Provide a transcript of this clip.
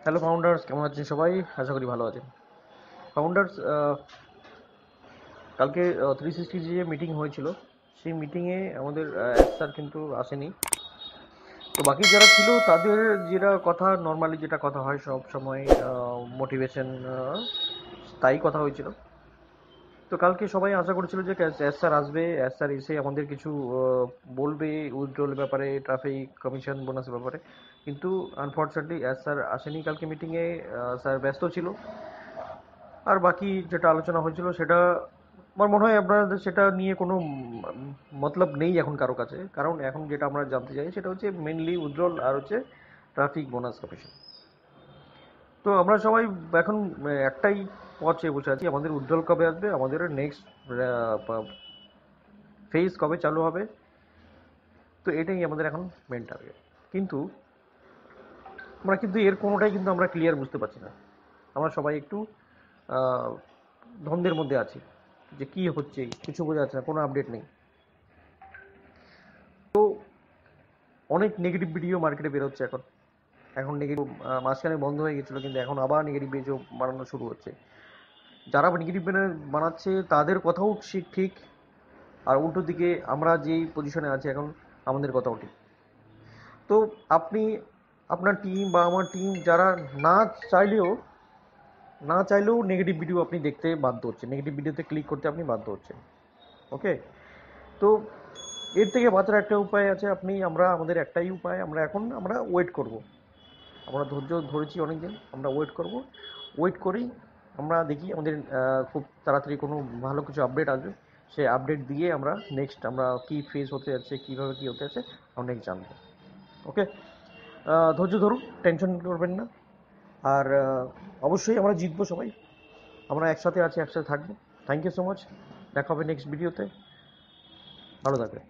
Hello founders, কেমন আছেন সবাই? আশা করি ভালো আছেন। ফাউন্ডার্স, কালকে 360 যে মিটিং হয়েছিল, সেই মিটিংয়ে আমাদের স্যার কিন্তু আসেনি। তো বাকি যারা ছিল তাদের যেটা কথা, নর্মালি যেটা কথা হয় সব সময়, মোটিভেশন, তাই কথা হয়েছিল। তো কালকে সবাই আশা করছিল যে এস স্যার আসবে, এস স্যার এসে আমাদের কিছু বলবে উইথড্রল ব্যাপারে, ট্রাফিক কমিশন বোনাসের ব্যাপারে। কিন্তু আনফর্চুনেটলি এস স্যার আসেনি কালকে মিটিংয়ে। স্যার ব্যস্ত ছিল। আর বাকি যেটা আলোচনা হয়েছিল সেটা আমার মনে হয় আপনাদের সেটা নিয়ে কোনো মতলব নেই এখন কারো কাছে, কারণ এখন যেটা আমরা জানতে চাই সেটা হচ্ছে মেনলি উইথড্রল আর হচ্ছে ট্রাফিক বোনাস কমিশন। তো আমরা সবাই এখন একটাই পথ চেয়ে বসে আছি, আমাদের উইথড্রল কবে আসবে, আমাদের নেক্সট ফেজ কবে চালু হবে। তো এটাই আমাদের এখন মেন টার্গেট। কিন্তু আমরা কিন্তু এর কোনোটাই কিন্তু আমরা ক্লিয়ার বুঝতে পারছি না। আমরা সবাই একটু আহ, দ্বন্দ্বের মধ্যে আছি যে কি হচ্ছে, কিছু বোঝা যাচ্ছে না, কোনো আপডেট নেই। তো অনেক নেগেটিভ ভিডিও মার্কেটে বেরোচ্ছে এখন। এখন নেগেটিভ মাঝখানে বন্ধ হয়ে গেছিলো, কিন্তু এখন আবার নেগেটিভ ভিডিও বানানো শুরু হচ্ছে। যারা নেগেটিভ বানাচ্ছে তাদের কথাও ঠিক, আর উল্টো দিকে আমরা যেই পজিশনে আছি এখন, আমাদের কথাও ঠিক। তো আপনি, আপনার টিম বা আমার টিম, যারা না চাইলেও নেগেটিভ ভিডিও আপনি দেখতে বাধ্য হচ্ছে, নেগেটিভ ভিডিওতে ক্লিক করতে আপনি বাধ্য হচ্ছেন। ওকে। তো এর থেকে বাঁচার একটা উপায় আছে, আমাদের একটাই উপায়, আমরা ওয়েট করব। আমরা ধৈর্য ধরেছি অনেকদিন, আমরা ওয়েট করব। ওয়েট করি, আমরা দেখি আমাদের খুব তাড়াতাড়ি কোনো ভালো কিছু আপডেট আসবে। সেই আপডেট দিয়ে আমরা কী ফেস হতে যাচ্ছে, কীভাবে কী হতে যাচ্ছে, আমরা নেক্সট জানবো। ওকে। ধৈর্য ধরুন, টেনশন করবেন না। আর অবশ্যই আমরা জিতবো সবাই। আমরা একসাথে আছি, একসাথে থাকবো। Thank you so much. দেখা হবে নেক্সট ভিডিওতে। ভালো থাকবেন।